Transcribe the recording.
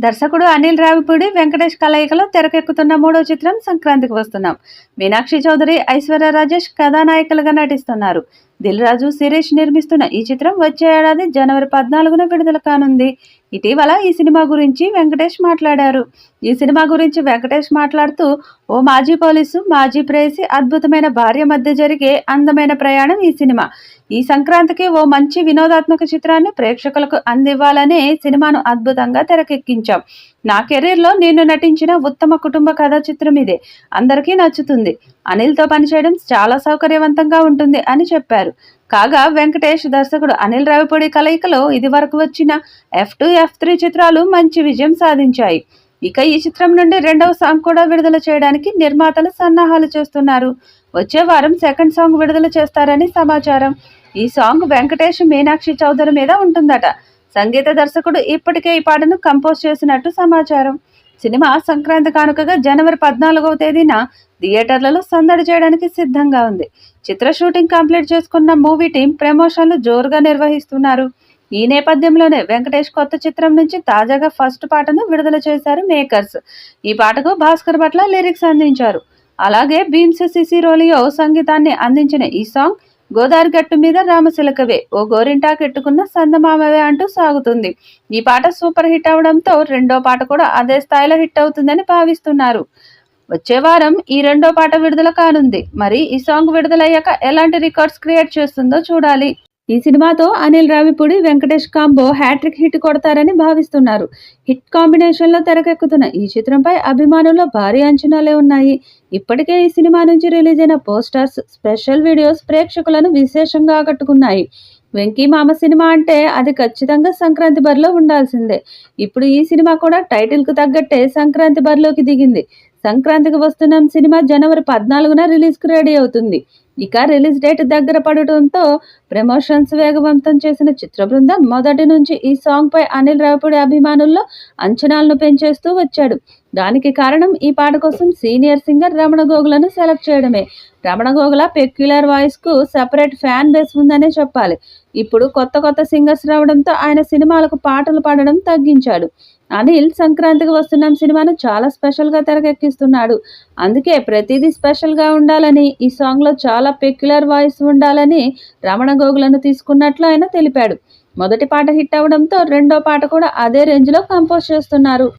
దర్శకుడు అనిల్ రావిపూడి వెంకటేష్ కలయికలో తెరకెక్కుతున్న మూడో చిత్రం సంక్రాంతికి వస్తున్నాం. మీనాక్షి చౌదరి, ఐశ్వర్య రాజేష్ కథానాయకులుగా నటిస్తున్నారు. దిల్ రాజు, శిరీష్ నిర్మిస్తున్న ఈ చిత్రం వచ్చే ఏడాది జనవరి 14న విడుదల కానుంది. ఇటీవల ఈ సినిమా గురించి వెంకటేష్ మాట్లాడారు. ఈ సినిమా గురించి వెంకటేష్ మాట్లాడుతూ, ఓ మాజీ పోలీసు, మాజీ ప్రేయసి, అద్భుతమైన భార్య మధ్య జరిగే అందమైన ప్రయాణం ఈ సినిమా. ఈ సంక్రాంతికి ఓ మంచి వినోదాత్మక చిత్రాన్ని ప్రేక్షకులకు అందివ్వాలనే సినిమాను అద్భుతంగా తెరకెక్కించాం. నా కెరీర్లో నేను నటించిన ఉత్తమ కుటుంబ కథా చిత్రం ఇదే. అందరికీ నచ్చుతుంది. అనిల్తో పనిచేయడం చాలా సౌకర్యవంతంగా ఉంటుంది అని చెప్పారు. కాగా వెంకటేష్, దర్శకుడు అనిల్ రావిపూడి కలయికలో ఇది వరకు వచ్చిన F2, F3 చిత్రాలు మంచి విజయం సాధించాయి. ఇక ఈ చిత్రం నుండి రెండవ సాంగ్ కూడా విడుదల చేయడానికి నిర్మాతలు సన్నాహాలు చేస్తున్నారు. వచ్చే వారం సెకండ్ సాంగ్ విడుదల చేస్తారని సమాచారం. ఈ సాంగ్ వెంకటేష్, మీనాక్షి చౌదరి మీద ఉంటుందట. సంగీత దర్శకుడు ఇప్పటికే ఈ పాటను కంపోజ్ చేసినట్టు సమాచారం. సినిమా సంక్రాంతి కానుకగా జనవరి 14వ తేదీన థియేటర్లలో సందడి చేయడానికి సిద్ధంగా ఉంది. చిత్ర షూటింగ్ కంప్లీట్ చేసుకున్న మూవీ టీం ప్రమోషన్లు జోరుగా నిర్వహిస్తున్నారు. ఈ నేపథ్యంలోనే వెంకటేష్ కొత్త చిత్రం నుంచి తాజాగా ఫస్ట్ పాటను విడుదల చేశారు మేకర్స్. ఈ పాటకు భాస్కర్ భట్ల లిరిక్స్ అందించారు. అలాగే భీమ్స్ సిసిరోలియో సంగీతాన్ని అందించిన ఈ సాంగ్ గోదావరి గట్టు మీద రామశిలకవే, ఓ గోరింటాకెట్టుకున్న సందమామవే అంటూ సాగుతుంది. ఈ పాట సూపర్ హిట్ అవడంతో రెండో పాట కూడా అదే స్థాయిలో హిట్ అవుతుందని భావిస్తున్నారు. వచ్చే వారం ఈ రెండో పాట విడుదల కానుంది. మరి ఈ సాంగ్ విడుదలయ్యాక ఎలాంటి రికార్డ్స్ క్రియేట్ చేస్తుందో చూడాలి. ఈ సినిమాతో Anil Ravipudi, Venkatesh combo hattrick hit కొడతారని భావిస్తున్నారు. హిట్ కాంబినేషన్లో తెరకెక్కుతున్న ఈ చిత్రంపై అభిమానుల్లో భారీ అంచనాలే ఉన్నాయి. ఇప్పటికే ఈ సినిమా నుంచి రిలీజ్ అయిన పోస్టర్స్, స్పెషల్ వీడియోస్ ప్రేక్షకులను విశేషంగా ఆకట్టుకున్నాయి. వెంకీ మామ సినిమా అంటే అది ఖచ్చితంగా సంక్రాంతి బరిలో ఉండాల్సిందే. ఇప్పుడు ఈ సినిమా కూడా టైటిల్కు తగ్గట్టే సంక్రాంతి బరిలోకి దిగింది. సంక్రాంతికి వస్తున్నాం సినిమా జనవరి 14న రిలీజ్కి రెడీ అవుతుంది. ఇక రిలీజ్ డేట్ దగ్గర పడటంతో ప్రమోషన్స్ వేగవంతం చేసిన చిత్ర బృందం మొదటి నుంచి ఈ సాంగ్ పై అనిల్ రావిపూడి అభిమానుల్లో అంచనాలను పెంచేస్తూ వచ్చాడు. దానికి కారణం ఈ పాట కోసం సీనియర్ సింగర్ రమణ గోగులను సెలెక్ట్ చేయడమే. రమణ గోగుల పెక్యులర్ వాయిస్ కు సెపరేట్ ఫ్యాన్ బేస్ ఉందనే చెప్పాలి. ఇప్పుడు కొత్త సింగర్స్ రావడంతో ఆయన సినిమాలకు పాటలు పాడడం తగ్గించాడు. అనిల్ సంక్రాంతికి వస్తున్నాం సినిమాను చాలా స్పెషల్గా తెరకెక్కిస్తున్నాడు. అందుకే ప్రతిదీ స్పెషల్గా ఉండాలని, ఈ సాంగ్లో చాలా పెక్యులర్ వాయిస్ ఉండాలని రమణ గోగులను తీసుకున్నట్లు ఆయన తెలిపాడు. మొదటి పాట హిట్ అవడంతో రెండో పాట కూడా అదే రేంజ్లో కంపోజ్ చేస్తున్నారు.